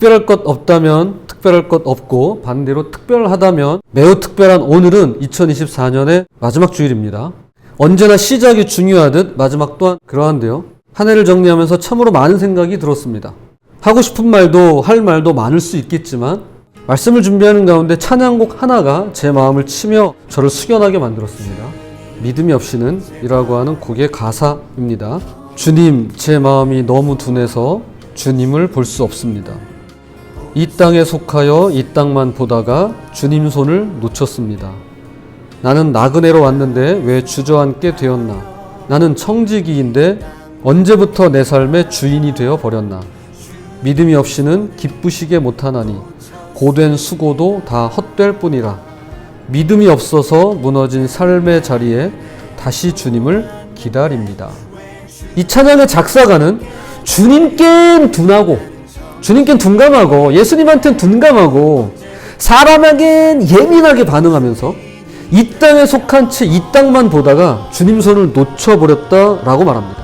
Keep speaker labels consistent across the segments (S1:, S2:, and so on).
S1: 특별할 것 없다면 특별할 것 없고 반대로 특별하다면 매우 특별한 오늘은 2024년의 마지막 주일입니다. 언제나 시작이 중요하듯 마지막 또한 그러한데요. 한 해를 정리하면서 참으로 많은 생각이 들었습니다. 하고 싶은 말도 할 말도 많을 수 있겠지만 말씀을 준비하는 가운데 찬양곡 하나가 제 마음을 치며 저를 숙연하게 만들었습니다. 믿음이 없이는 이라고 하는 곡의 가사입니다. 주님, 제 마음이 너무 둔해서 주님을 볼 수 없습니다. 이 땅에 속하여 이 땅만 보다가 주님 손을 놓쳤습니다. 나는 나그네로 왔는데 왜 주저앉게 되었나? 나는 청지기인데 언제부터 내 삶의 주인이 되어 버렸나? 믿음이 없이는 기쁘시게 못하나니 고된 수고도 다 헛될 뿐이라. 믿음이 없어서 무너진 삶의 자리에 다시 주님을 기다립니다. 이 찬양의 작사가는 주님께는 둔하고 주님께는 둔감하고 예수님한테는 둔감하고 사람에겐 예민하게 반응하면서 이 땅에 속한 채 이 땅만 보다가 주님 손을 놓쳐버렸다라고 말합니다.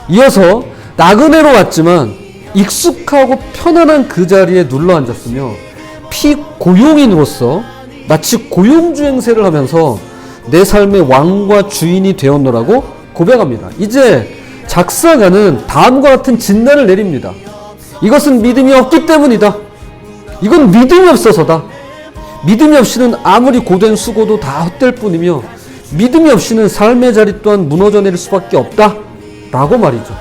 S1: 이어서 나그네로 왔지만 익숙하고 편안한 그 자리에 눌러앉았으며 피고용인으로서 마치 고용주행세를 하면서 내 삶의 왕과 주인이 되었노라고 고백합니다. 이제 작사가는 다음과 같은 진단을 내립니다. 이것은 믿음이 없기 때문이다. 이건 믿음이 없어서다. 믿음이 없이는 아무리 고된 수고도 다 헛될 뿐이며 믿음이 없이는 삶의 자리 또한 무너져 내릴 수밖에 없다 라고 말이죠.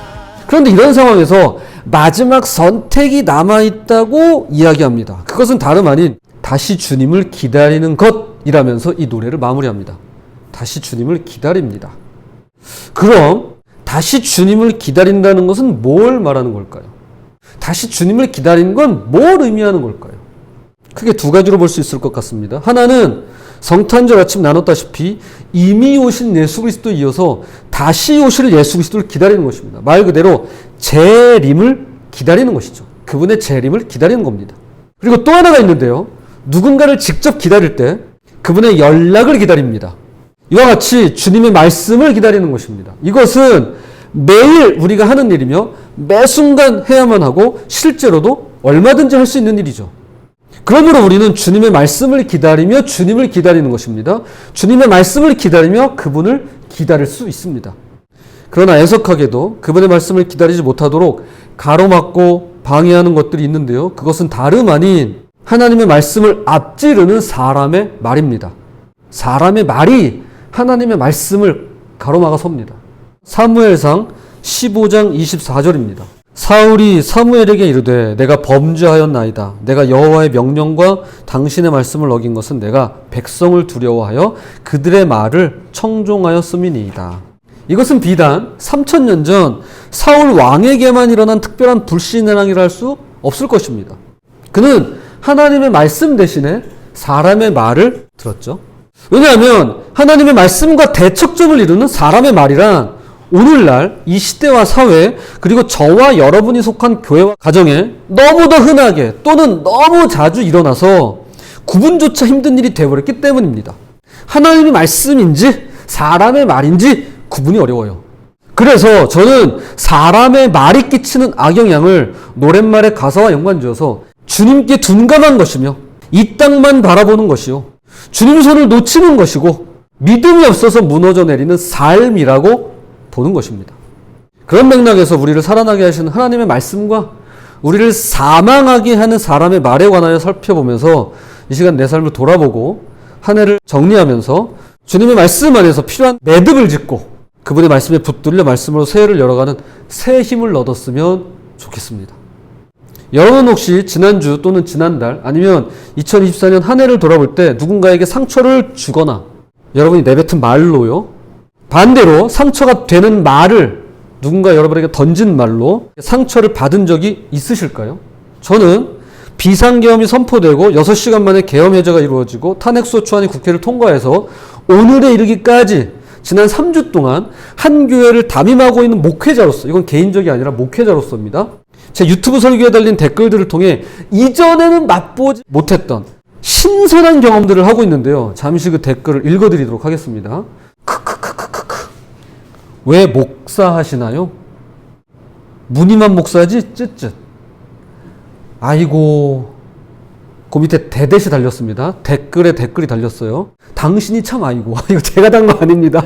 S1: 그런데 이런 상황에서 마지막 선택이 남아있다고 이야기합니다. 그것은 다름 아닌 다시 주님을 기다리는 것이라면서 이 노래를 마무리합니다. 다시 주님을 기다립니다. 그럼 다시 주님을 기다린다는 것은 뭘 말하는 걸까요? 다시 주님을 기다리는 건 뭘 의미하는 걸까요? 크게 두 가지로 볼 수 있을 것 같습니다. 하나는 성탄절 아침 나눴다시피 이미 오신 예수 그리스도에 이어서 다시 오실 예수 그리스도를 기다리는 것입니다. 말 그대로 재림을 기다리는 것이죠. 그분의 재림을 기다리는 겁니다. 그리고 또 하나가 있는데요. 누군가를 직접 기다릴 때 그분의 연락을 기다립니다. 이와 같이 주님의 말씀을 기다리는 것입니다. 이것은 매일 우리가 하는 일이며 매 순간 해야만 하고 실제로도 얼마든지 할 수 있는 일이죠. 그러므로 우리는 주님의 말씀을 기다리며 주님을 기다리는 것입니다. 주님의 말씀을 기다리며 그분을 기다릴 수 있습니다. 그러나 애석하게도 그분의 말씀을 기다리지 못하도록 가로막고 방해하는 것들이 있는데요. 그것은 다름 아닌 하나님의 말씀을 앞지르는 사람의 말입니다. 사람의 말이 하나님의 말씀을 가로막아 섭니다. 사무엘상 15장 24절입니다. 사울이 사무엘에게 이르되 내가 범죄하였나이다. 내가 여호와의 명령과 당신의 말씀을 어긴 것은 내가 백성을 두려워하여 그들의 말을 청종하였음이니이다. 이것은 비단 3000년 전 사울 왕에게만 일어난 특별한 불신의 행위라 할 수 없을 것입니다. 그는 하나님의 말씀 대신에 사람의 말을 들었죠. 왜냐하면 하나님의 말씀과 대척점을 이루는 사람의 말이란 오늘날 이 시대와 사회 그리고 저와 여러분이 속한 교회와 가정에 너무도 흔하게 또는 너무 자주 일어나서 구분조차 힘든 일이 되어버렸기 때문입니다. 하나님의 말씀인지 사람의 말인지 구분이 어려워요. 그래서 저는 사람의 말이 끼치는 악영향을 노랫말의 가사와 연관지어서 주님께 둔감한 것이며 이 땅만 바라보는 것이요 주님 손을 놓치는 것이고 믿음이 없어서 무너져 내리는 삶이라고 보는 것입니다. 그런 맥락에서 우리를 살아나게 하시는 하나님의 말씀과 우리를 사망하게 하는 사람의 말에 관하여 살펴보면서 이 시간 내 삶을 돌아보고 한 해를 정리하면서 주님의 말씀 안에서 필요한 매듭을 짓고 그분의 말씀에 붙들려 말씀으로 새해를 열어가는 새 힘을 얻었으면 좋겠습니다. 여러분 혹시 지난주 또는 지난달 아니면 2024년 한 해를 돌아볼 때 누군가에게 상처를 주거나 여러분이 내뱉은 말로요 반대로 상처가 되는 말을 누군가 여러분에게 던진 말로 상처를 받은 적이 있으실까요? 저는 비상계엄이 선포되고 6시간 만에 계엄 해제가 이루어지고 탄핵소추안이 국회를 통과해서 오늘에 이르기까지 지난 3주 동안 한 교회를 담임하고 있는 목회자로서 이건 개인적이 아니라 목회자로서입니다. 제 유튜브 설교에 달린 댓글들을 통해 이전에는 맛보지 못했던 신선한 경험들을 하고 있는데요. 잠시 그 댓글을 읽어드리도록 하겠습니다. 왜 목사 하시나요? 무늬만 목사지? 쯧쯧. 아이고, 그 밑에 대댓이 달렸습니다. 댓글에 댓글이 달렸어요. 당신이 참 아이고. 이거 제가 단 거 아닙니다.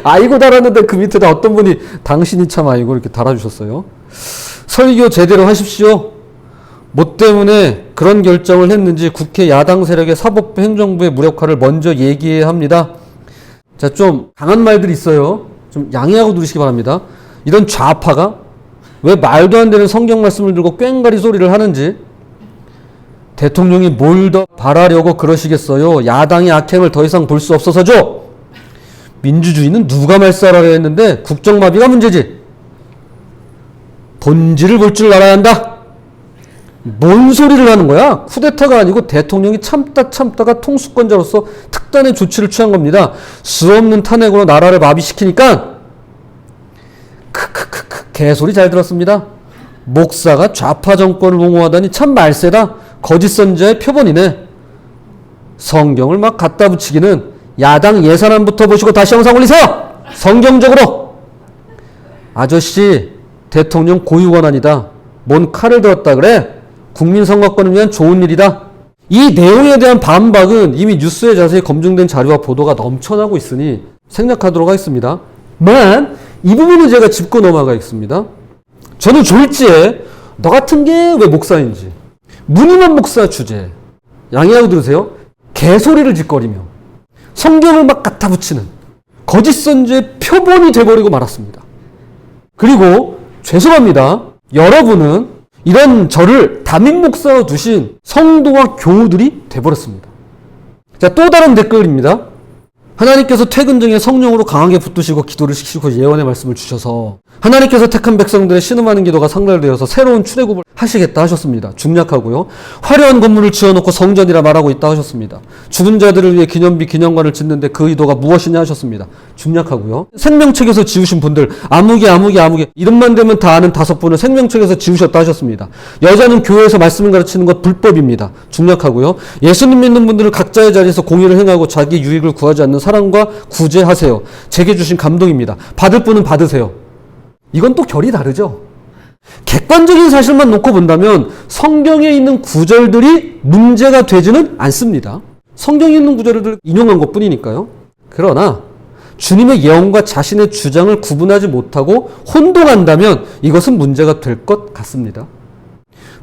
S1: 아이고 달았는데 그 밑에다 어떤 분이 당신이 참 아이고 이렇게 달아주셨어요. 설교 제대로 하십시오. 뭐 때문에 그런 결정을 했는지 국회 야당 세력의 사법부 행정부의 무력화를 먼저 얘기해야 합니다. 자, 좀 강한 말들이 있어요. 좀 양해하고 들으시기 바랍니다. 이런 좌파가 왜 말도 안 되는 성경 말씀을 들고 꽹가리 소리를 하는지, 대통령이 뭘 더 바라려고 그러시겠어요? 야당의 악행을 더 이상 볼 수 없어서죠. 민주주의는 누가 말살하려 했는데 국정마비가 문제지. 본질을 볼 줄 알아야 한다. 뭔 소리를 하는 거야? 쿠데타가 아니고 대통령이 참다가 통수권자로서 특단의 조치를 취한 겁니다. 수 없는 탄핵으로 나라를 마비시키니까 크크크크 개소리 잘 들었습니다. 목사가 좌파 정권을 옹호하다니 참 말세다. 거짓 선지자의 표본이네. 성경을 막 갖다 붙이기는 야당 예산안부터 보시고 다시 영상 올리세요. 성경적으로. 아저씨 대통령 고유 권한이다. 뭔 칼을 들었다 그래? 국민 선거권을 위한 좋은 일이다. 이 내용에 대한 반박은 이미 뉴스에 자세히 검증된 자료와 보도가 넘쳐나고 있으니 생략하도록 하겠습니다. 이 부분은 제가 짚고 넘어가겠습니다. 저는 졸지에 너 같은 게 왜 목사인지, 무늬만 목사 주제, 양해하고 들으세요. 개소리를 짓거리며 성경을 막 갖다 붙이는 거짓 선지의 표본이 돼버리고 말았습니다. 그리고 죄송합니다. 여러분은 이런 저를 담임 목사로 두신 성도와 교우들이 돼버렸습니다. 자, 또 다른 댓글입니다. 하나님께서 퇴근 중에 성령으로 강하게 붙드시고 기도를 시키고 예언의 말씀을 주셔서 하나님께서 택한 백성들의 신음하는 기도가 상달되어서 새로운 출애굽을 하시겠다 하셨습니다. 중략하고요. 화려한 건물을 지어놓고 성전이라 말하고 있다 하셨습니다. 죽은 자들을 위해 기념비, 기념관을 짓는데 그 의도가 무엇이냐 하셨습니다. 중략하고요. 생명책에서 지우신 분들 아무개 이름만 되면 다 아는 5분을 생명책에서 지우셨다 하셨습니다. 여자는 교회에서 말씀을 가르치는 것 불법입니다. 중략하고요. 예수님 믿는 분들은 각자의 자리에서 공의를 행하고 자기 유익을 구하지 않는 사랑과 구제하세요. 제게 주신 감동입니다. 받을 분은 받으세요. 이건 또 결이 다르죠. 객관적인 사실만 놓고 본다면 성경에 있는 구절들이 문제가 되지는 않습니다. 성경에 있는 구절을 인용한 것뿐이니까요. 그러나 주님의 예언과 자신의 주장을 구분하지 못하고 혼동한다면 이것은 문제가 될 것 같습니다.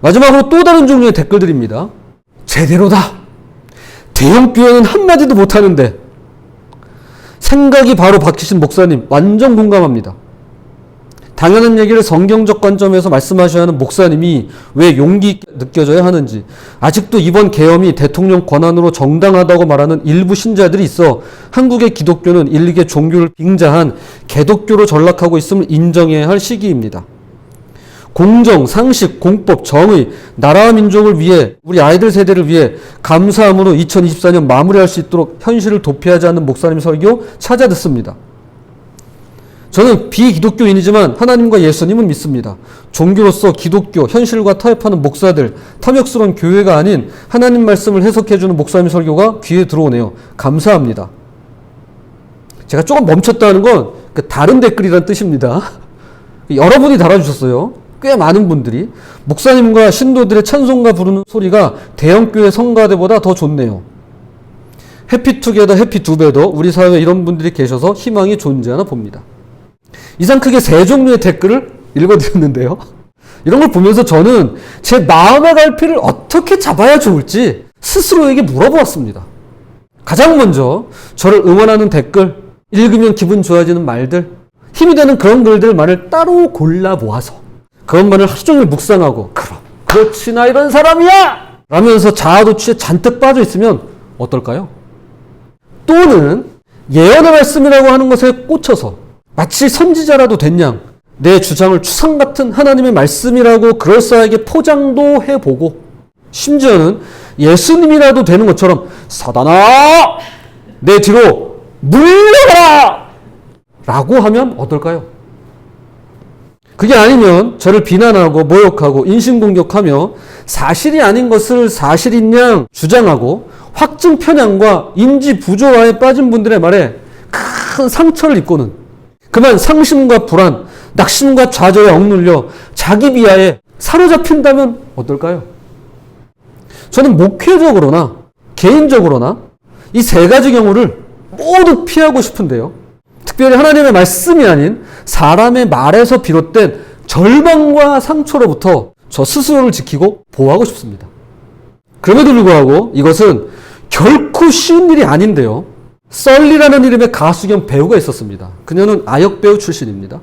S1: 마지막으로 또 다른 종류의 댓글들입니다. 제대로다. 대형교회는 한마디도 못하는데. 생각이 바로 박히신 목사님 완전 공감합니다. 당연한 얘기를 성경적 관점에서 말씀하셔야 하는 목사님이 왜 용기 있게 느껴져야 하는지, 아직도 이번 계엄이 대통령 권한으로 정당하다고 말하는 일부 신자들이 있어 한국의 기독교는 일개 종교를 빙자한 개독교로 전락하고 있음을 인정해야 할 시기입니다. 공정, 상식, 공법, 정의, 나라와 민족을 위해, 우리 아이들 세대를 위해 감사함으로 2024년 마무리할 수 있도록 현실을 도피하지 않는 목사님 설교 찾아 듣습니다. 저는 비기독교인이지만 하나님과 예수님은 믿습니다. 종교로서 기독교, 현실과 타협하는 목사들, 탐욕스러운 교회가 아닌 하나님 말씀을 해석해주는 목사님 설교가 귀에 들어오네요. 감사합니다. 제가 조금 멈췄다는 건 다른 댓글이란 뜻입니다. 여러분이 달아주셨어요. 꽤 많은 분들이 목사님과 신도들의 찬송가 부르는 소리가 대형교회 성가대보다 더 좋네요. 해피투게더 해피두배더 우리 사회에 이런 분들이 계셔서 희망이 존재하나 봅니다. 이상 크게 3종류의 댓글을 읽어드렸는데요. 이런 걸 보면서 저는 제 마음의 갈피를 어떻게 잡아야 좋을지 스스로에게 물어보았습니다. 가장 먼저 저를 응원하는 댓글, 읽으면 기분 좋아지는 말들, 힘이 되는 그런 글들만을 따로 골라 모아서 그것만을 하루 종일 묵상하고 그렇지 나 이런 사람이야! 라면서 자아도취에 잔뜩 빠져 있으면 어떨까요? 또는 예언의 말씀이라고 하는 것에 꽂혀서 마치 선지자라도 된 양 내 주장을 추상 같은 하나님의 말씀이라고 그럴싸하게 포장도 해보고 심지어는 예수님이라도 되는 것처럼 사단아 내 뒤로 물러가라! 라고 하면 어떨까요? 그게 아니면 저를 비난하고 모욕하고 인신공격하며 사실이 아닌 것을 사실인 양 주장하고 확증 편향과 인지 부조화에 빠진 분들의 말에 큰 상처를 입고는 그만 상심과 불안, 낙심과 좌절에 억눌려 자기 비하에 사로잡힌다면 어떨까요? 저는 목회적으로나 개인적으로나 이 세 가지 경우를 모두 피하고 싶은데요. 특별히 하나님의 말씀이 아닌 사람의 말에서 비롯된 절망과 상처로부터 저 스스로를 지키고 보호하고 싶습니다. 그럼에도 불구하고 이것은 결코 쉬운 일이 아닌데요. 썰리라는 이름의 가수 겸 배우가 있었습니다. 그녀는 아역배우 출신입니다.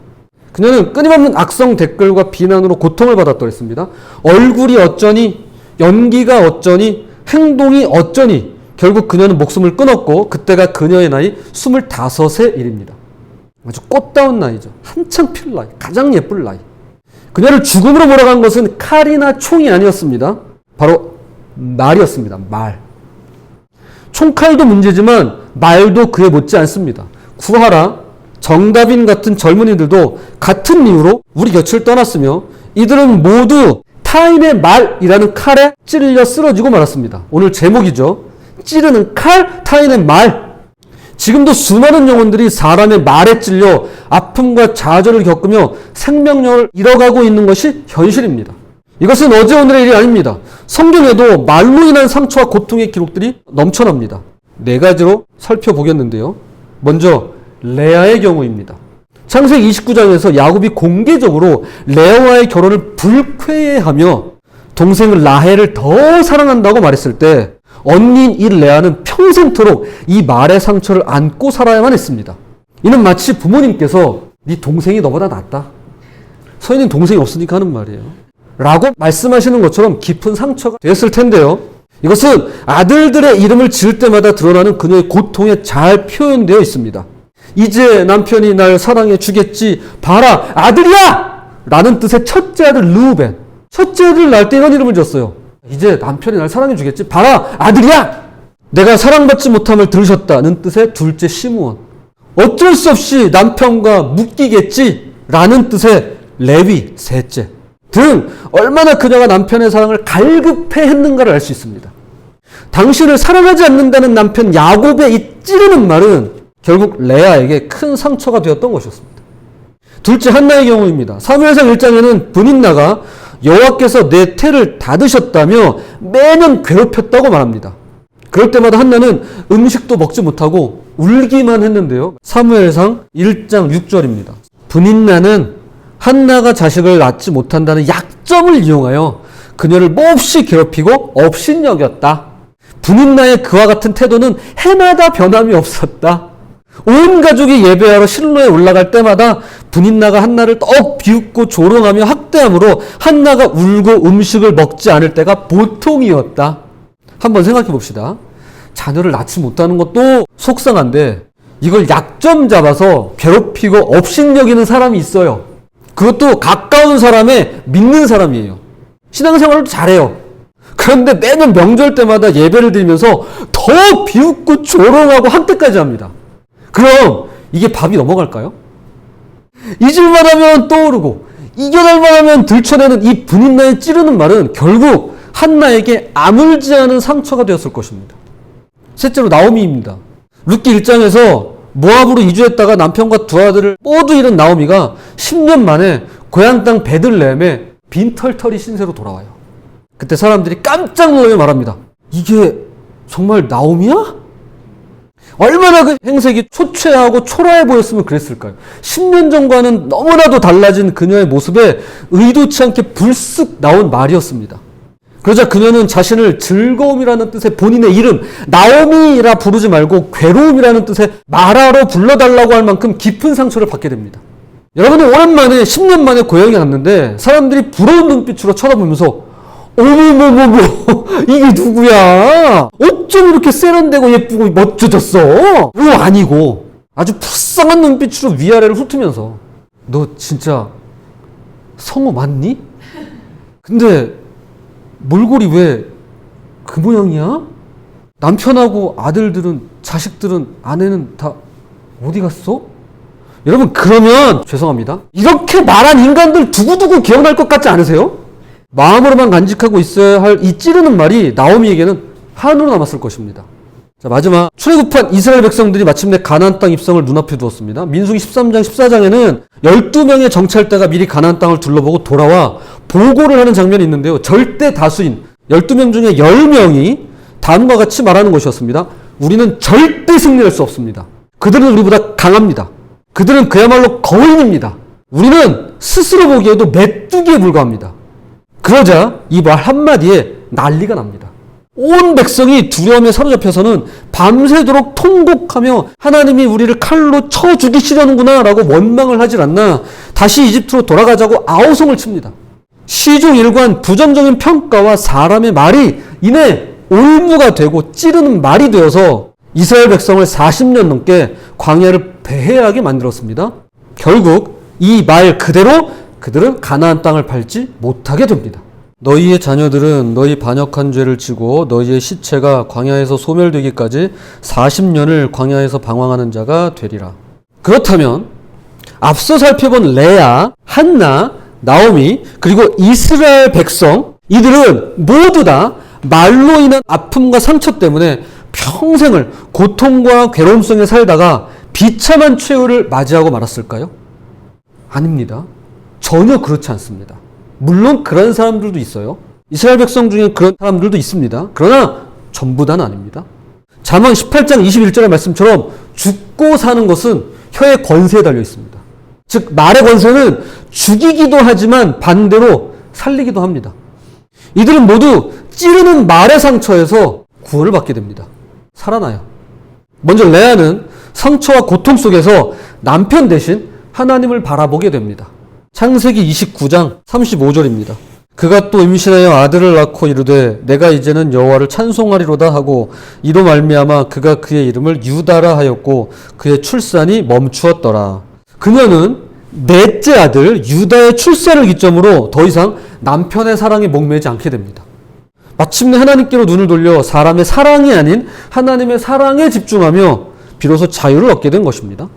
S1: 그녀는 끊임없는 악성 댓글과 비난으로 고통을 받았다고 했습니다. 얼굴이 어쩌니, 연기가 어쩌니, 행동이 어쩌니, 결국 그녀는 목숨을 끊었고 그때가 그녀의 나이 25의 일입니다. 아주 꽃다운 나이죠. 한창 필 나이, 가장 예쁠 나이. 그녀를 죽음으로 몰아간 것은 칼이나 총이 아니었습니다. 바로 말이었습니다. 말. 총칼도 문제지만 말도 그에 못지 않습니다. 구하라, 정다빈 같은 젊은이들도 같은 이유로 우리 곁을 떠났으며 이들은 모두 타인의 말이라는 칼에 찔려 쓰러지고 말았습니다. 오늘 제목이죠. 찌르는 칼, 타인의 말. 지금도 수많은 영혼들이 사람의 말에 찔려 아픔과 좌절을 겪으며 생명력을 잃어가고 있는 것이 현실입니다. 이것은 어제 오늘의 일이 아닙니다. 성경에도 말로 인한 상처와 고통의 기록들이 넘쳐납니다. 네 가지로 살펴보겠는데요. 먼저 레아의 경우입니다. 창세기 29장에서 야곱이 공개적으로 레아와의 결혼을 불쾌해하며 동생 라헬을 더 사랑한다고 말했을 때 언니인 이 레아는 평생토록 이 말의 상처를 안고 살아야만 했습니다. 이는 마치 부모님께서 네 동생이 너보다 낫다. 서인은 동생이 없으니까 하는 말이에요. 라고 말씀하시는 것처럼 깊은 상처가 되었을 텐데요. 이것은 아들들의 이름을 지을 때마다 드러나는 그녀의 고통에 잘 표현되어 있습니다. 이제 남편이 날 사랑해 주겠지. 봐라, 아들이야! 라는 뜻의 첫째 아들 르우벤. 첫째 아들 낳을 때 이런 이름을 줬어요. 이제 남편이 날 사랑해 주겠지. 봐라, 아들이야! 내가 사랑받지 못함을 들으셨다는 뜻의 둘째 시므온. 어쩔 수 없이 남편과 묶이겠지. 라는 뜻의 레위, 셋째. 등 얼마나 그녀가 남편의 사랑을 갈급해했는가를 알 수 있습니다. 당신을 사랑하지 않는다는 남편 야곱의 이 찌르는 말은 결국 레아에게 큰 상처가 되었던 것이었습니다. 둘째 한나의 경우입니다. 사무엘상 1장에는 분인나가 여호와께서 내 태를 닫으셨다며 매년 괴롭혔다고 말합니다. 그럴 때마다 한나는 음식도 먹지 못하고 울기만 했는데요. 사무엘상 1장 6절입니다. 분인나는 한나가 자식을 낳지 못한다는 약점을 이용하여 그녀를 몹시 괴롭히고 업신여겼다. 분인나의 그와 같은 태도는 해마다 변함이 없었다. 온 가족이 예배하러 실로에 올라갈 때마다 분인나가 한나를 떡 비웃고 조롱하며 학대함으로 한나가 울고 음식을 먹지 않을 때가 보통이었다. 한번 생각해 봅시다. 자녀를 낳지 못하는 것도 속상한데 이걸 약점 잡아서 괴롭히고 업신여기는 사람이 있어요. 그것도 가까운 사람의 믿는 사람이에요. 신앙생활도 잘해요. 그런데 매년 명절 때마다 예배를 드리면서 더 비웃고 조롱하고 학대까지 합니다. 그럼 이게 밥이 넘어갈까요? 잊을만 하면 떠오르고 이겨낼만 하면 들춰내는 이 분인나의 찌르는 말은 결국 한나에게 아물지 않은 상처가 되었을 것입니다. 셋째로 나오미입니다. 룻기 1장에서 모압으로 이주했다가 남편과 두 아들을 모두 잃은 나오미가 10년 만에 고향 땅 베들레헴에 빈털터리 신세로 돌아와요. 그때 사람들이 깜짝 놀라며 말합니다. 이게 정말 나오미야? 얼마나 그 행색이 초췌하고 초라해 보였으면 그랬을까요? 10년 전과는 너무나도 달라진 그녀의 모습에 의도치 않게 불쑥 나온 말이었습니다. 그러자 그녀는 자신을 즐거움이라는 뜻의 본인의 이름 나오미라 부르지 말고 괴로움이라는 뜻의 마라로 불러달라고 할 만큼 깊은 상처를 받게 됩니다. 여러분은 오랜만에 10년 만에 고향에 갔는데 사람들이 부러운 눈빛으로 쳐다보면서 어머머머머 이게 누구야? 어쩜 이렇게 세련되고 예쁘고 멋져졌어? 아니고 아주 불쌍한 눈빛으로 위아래를 훑으면서 너 진짜 성우 맞니? 근데 몰골이 왜 그 모양이야? 남편하고 아들들은 자식들은 아내는 다 어디 갔어? 여러분 그러면 죄송합니다. 이렇게 말한 인간들 두고두고 기억날 것 같지 않으세요? 마음으로만 간직하고 있어야 할 이 찌르는 말이 나오미에게는 한으로 남았을 것입니다. 자, 마지막 출애굽한 이스라엘 백성들이 마침내 가나안 땅 입성을 눈앞에 두었습니다. 민수기 13장 14장에는 12명의 정찰대가 미리 가나안 땅을 둘러보고 돌아와 보고를 하는 장면이 있는데요. 절대 다수인 12명 중에 10명이 다음과 같이 말하는 것이었습니다. 우리는 절대 승리할 수 없습니다. 그들은 우리보다 강합니다. 그들은 그야말로 거인입니다. 우리는 스스로 보기에도 메뚜기에 불과합니다. 그러자 이 말 한마디에 난리가 납니다. 온 백성이 두려움에 사로잡혀서는 밤새도록 통곡하며 하나님이 우리를 칼로 쳐 죽이시려는구나 라고 원망을 하질 않나 다시 이집트로 돌아가자고 아우성을 칩니다. 시종 일관 부정적인 평가와 사람의 말이 이내 올무가 되고 찌르는 말이 되어서 이스라엘 백성을 40년 넘게 광야를 배회하게 만들었습니다. 결국 이 말 그대로 그들은 가나안 땅을 밟지 못하게 됩니다. 너희의 자녀들은 너희 반역한 죄를 지고 너희의 시체가 광야에서 소멸되기까지 40년을 광야에서 방황하는 자가 되리라. 그렇다면 앞서 살펴본 레아, 한나, 나오미 그리고 이스라엘 백성 이들은 모두 다 말로 인한 아픔과 상처 때문에 평생을 고통과 괴로움 속에 살다가 비참한 최후를 맞이하고 말았을까요? 아닙니다. 전혀 그렇지 않습니다. 물론 그런 사람들도 있어요. 이스라엘 백성 중에 그런 사람들도 있습니다. 그러나 전부 다는 아닙니다. 잠언 18장 21절의 말씀처럼 죽고 사는 것은 혀의 권세에 달려 있습니다. 즉 말의 권세는 죽이기도 하지만 반대로 살리기도 합니다. 이들은 모두 찌르는 말의 상처에서 구원을 받게 됩니다. 살아나요. 먼저 레아는 상처와 고통 속에서 남편 대신 하나님을 바라보게 됩니다. 창세기 29장 35절입니다. 그가 또 임신하여 아들을 낳고 이르되 내가 이제는 여호와를 찬송하리로다 하고 이로 말미암아 그가 그의 이름을 유다라 하였고 그의 출산이 멈추었더라. 그녀는 넷째 아들 유다의 출산을 기점으로 더 이상 남편의 사랑에 목매지 않게 됩니다. 마침내 하나님께로 눈을 돌려 사람의 사랑이 아닌 하나님의 사랑에 집중하며 비로소 자유를 얻게 된 것입니다.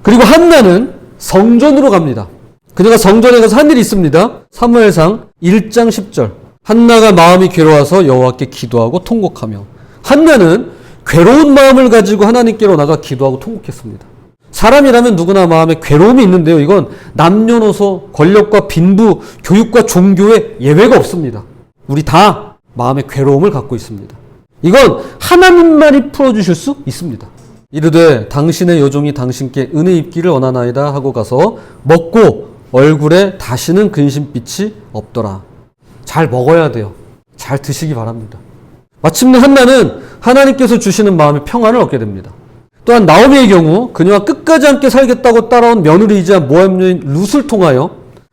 S1: 그리고 한나는 성전으로 갑니다. 그녀가 성전에 가서 한 일이 있습니다. 사무엘상 1장 10절. 한나가 마음이 괴로워서 여호와께 기도하고 통곡하며. 한나는 괴로운 마음을 가지고 하나님께로 나가 기도하고 통곡했습니다. 사람이라면 누구나 마음에 괴로움이 있는데요. 이건 남녀노소, 권력과 빈부, 교육과 종교에 예외가 없습니다. 우리 다 마음에 괴로움을 갖고 있습니다. 이건 하나님만이 풀어주실 수 있습니다. 이르되 당신의 여종이 당신께 은혜 입기를 원하나이다 하고 가서 먹고 얼굴에 다시는 근심빛이 없더라. 잘 먹어야 돼요. 잘 드시기 바랍니다. 마침내 한나는 하나님께서 주시는 마음의 평안을 얻게 됩니다. 또한 나오미의 경우 그녀와 끝까지 함께 살겠다고 따라온 며느리이자 모압 여인 룻을 통하여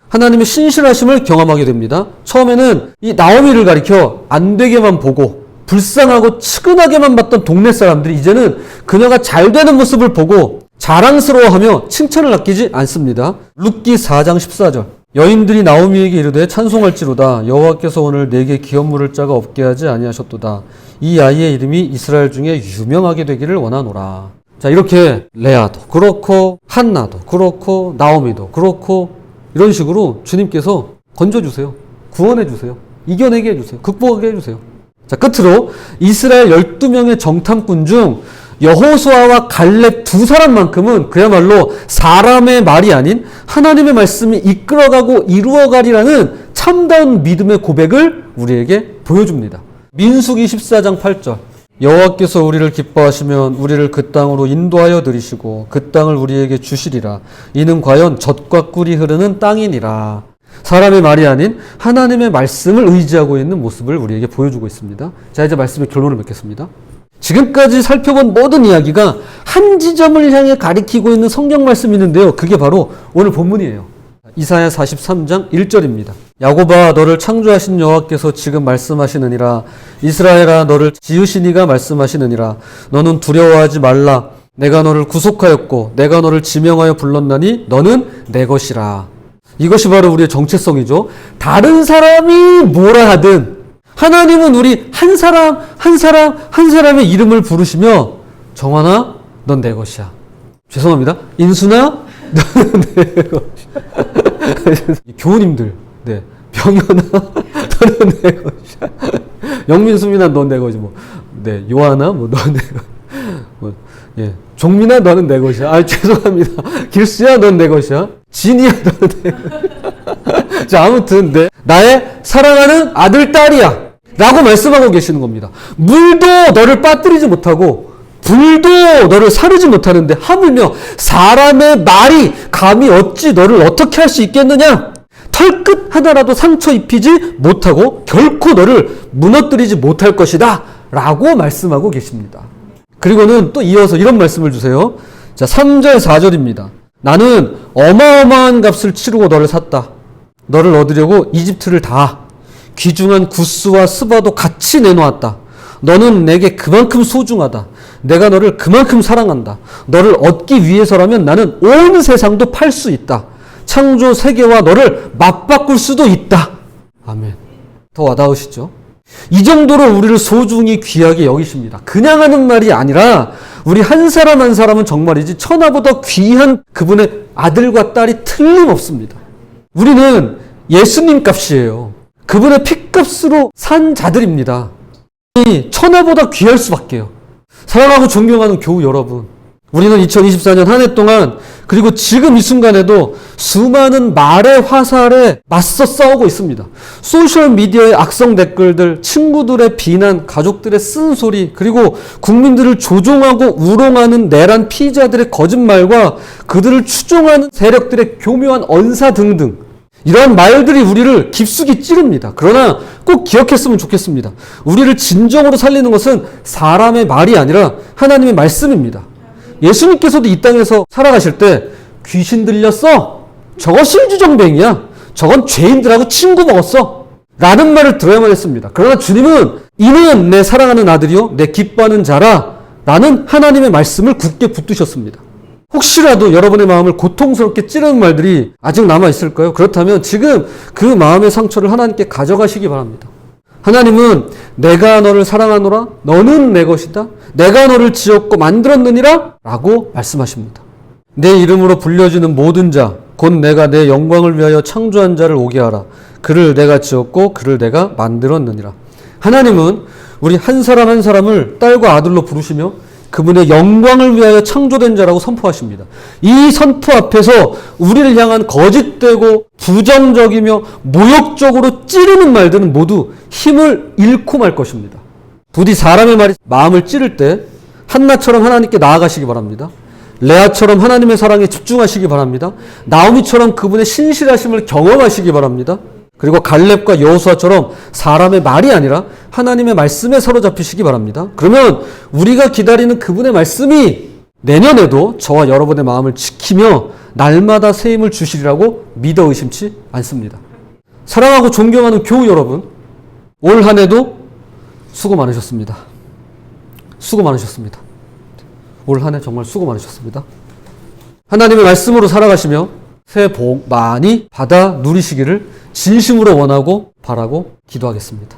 S1: 하나님의 신실하심을 경험하게 됩니다. 처음에는 이 나오미를 가리켜 안 되게만 보고 불쌍하고 측은하게만 봤던 동네 사람들이 이제는 그녀가 잘 되는 모습을 보고 자랑스러워하며 칭찬을 아끼지 않습니다. 룻기 4장 14절. 여인들이 나오미에게 이르되 찬송할지로다 여호와께서 오늘 내게 기업 물을 자가 없게 하지 아니하셨도다. 이 아이의 이름이 이스라엘 중에 유명하게 되기를 원하노라. 자, 이렇게 레아도 그렇고 한나도 그렇고 나오미도 그렇고 이런 식으로 주님께서 건져주세요. 구원해주세요. 이겨내게 해주세요. 극복하게 해주세요. 자, 끝으로 이스라엘 12명의 정탐꾼 중 여호수아와 갈렙 두 사람만큼은 그야말로 사람의 말이 아닌 하나님의 말씀이 이끌어가고 이루어가리라는 참다운 믿음의 고백을 우리에게 보여줍니다. 민수기 14장 8절. 여호와께서 우리를 기뻐하시면 우리를 그 땅으로 인도하여 들이시고 그 땅을 우리에게 주시리라. 이는 과연 젖과 꿀이 흐르는 땅이니라. 사람의 말이 아닌 하나님의 말씀을 의지하고 있는 모습을 우리에게 보여주고 있습니다. 자, 이제 말씀의 결론을 맺겠습니다. 지금까지 살펴본 모든 이야기가 한 지점을 향해 가리키고 있는 성경 말씀이 있는데요. 그게 바로 오늘 본문이에요. 이사야 43장 1절입니다. 야곱아 너를 창조하신 여호와께서 지금 말씀하시느니라. 이스라엘아 너를 지으신 이가 말씀하시느니라. 너는 두려워하지 말라. 내가 너를 구속하였고 내가 너를 지명하여 불렀나니 너는 내 것이라. 이것이 바로 우리의 정체성이죠. 다른 사람이 뭐라 하든 하나님은 우리 한 사람의 이름을 부르시며 정환아 넌 내 것이야. 죄송합니다. 인순아 너는 내 것이야. 교우님들, 네. 병현아 너는 내 것이야. 영민수민아 넌 내 것이 뭐, 네. 요한아 뭐 넌 내 것. 예. 종민아, 너는 내 것이야. 아, 죄송합니다. 길수야, 넌 내 것이야. 진이야, 너는 내 것이야. 자, 아무튼, 나의 사랑하는 아들, 딸이야. 라고 말씀하고 계시는 겁니다. 물도 너를 빠뜨리지 못하고, 불도 너를 사르지 못하는데, 하물며 사람의 말이 감히 어찌 너를 어떻게 할 수 있겠느냐? 털끝 하나라도 상처 입히지 못하고, 결코 너를 무너뜨리지 못할 것이다. 라고 말씀하고 계십니다. 그리고는 또 이어서 이런 말씀을 주세요. 자, 3절, 4절입니다. 나는 어마어마한 값을 치르고 너를 샀다. 너를 얻으려고 이집트를 다 귀중한 구스와 스바도 같이 내놓았다. 너는 내게 그만큼 소중하다. 내가 너를 그만큼 사랑한다. 너를 얻기 위해서라면 나는 온 세상도 팔 수 있다. 창조 세계와 너를 맞바꿀 수도 있다. 아멘. 더 와닿으시죠? 이 정도로 우리를 소중히 귀하게 여기십니다. 그냥 하는 말이 아니라 우리 한 사람 한 사람은 정말이지 천하보다 귀한 그분의 아들과 딸이 틀림없습니다. 우리는 예수님 값이에요. 그분의 피값으로 산 자들입니다. 천하보다 귀할 수밖에요. 사랑하고 존경하는 교우 여러분, 우리는 2024년 한 해 동안 그리고 지금 이 순간에도 수많은 말의 화살에 맞서 싸우고 있습니다. 소셜미디어의 악성 댓글들, 친구들의 비난, 가족들의 쓴소리, 그리고 국민들을 조종하고 우롱하는 내란 피의자들의 거짓말과 그들을 추종하는 세력들의 교묘한 언사 등등, 이러한 말들이 우리를 깊숙이 찌릅니다. 그러나 꼭 기억했으면 좋겠습니다. 우리를 진정으로 살리는 것은 사람의 말이 아니라 하나님의 말씀입니다. 예수님께서도 이 땅에서 살아가실 때 귀신 들렸어? 저거 실주정뱅이야. 저건 죄인들하고 친구 먹었어. 라는 말을 들어야만 했습니다. 그러나 주님은 이는 내 사랑하는 아들이요 내 기뻐하는 자라 라는 하나님의 말씀을 굳게 붙드셨습니다. 혹시라도 여러분의 마음을 고통스럽게 찌르는 말들이 아직 남아있을까요? 그렇다면 지금 그 마음의 상처를 하나님께 가져가시기 바랍니다. 하나님은 내가 너를 사랑하노라 너는 내 것이다. 내가 너를 지었고 만들었느니라 라고 말씀하십니다. 내 이름으로 불려지는 모든 자 곧 내가 내 영광을 위하여 창조한 자를 오게 하라. 그를 내가 지었고 그를 내가 만들었느니라. 하나님은 우리 한 사람 한 사람을 딸과 아들로 부르시며 그분의 영광을 위하여 창조된 자라고 선포하십니다. 이 선포 앞에서 우리를 향한 거짓되고 부정적이며 모욕적으로 찌르는 말들은 모두 힘을 잃고 말 것입니다. 부디 사람의 말이 마음을 찌를 때 한나처럼 하나님께 나아가시기 바랍니다. 레아처럼 하나님의 사랑에 집중하시기 바랍니다. 나오미처럼 그분의 신실하심을 경험하시기 바랍니다. 그리고 갈렙과 여호수아처럼 사람의 말이 아니라 하나님의 말씀에 사로잡히시기 바랍니다. 그러면 우리가 기다리는 그분의 말씀이 내년에도 저와 여러분의 마음을 지키며 날마다 새 힘을 주시리라고 믿어 의심치 않습니다. 사랑하고 존경하는 교우 여러분, 올 한 해도 수고 많으셨습니다. 수고 많으셨습니다. 올 한 해 정말 수고 많으셨습니다. 하나님의 말씀으로 살아가시며 새해 복 많이 받아 누리시기를 진심으로 원하고 바라고 기도하겠습니다.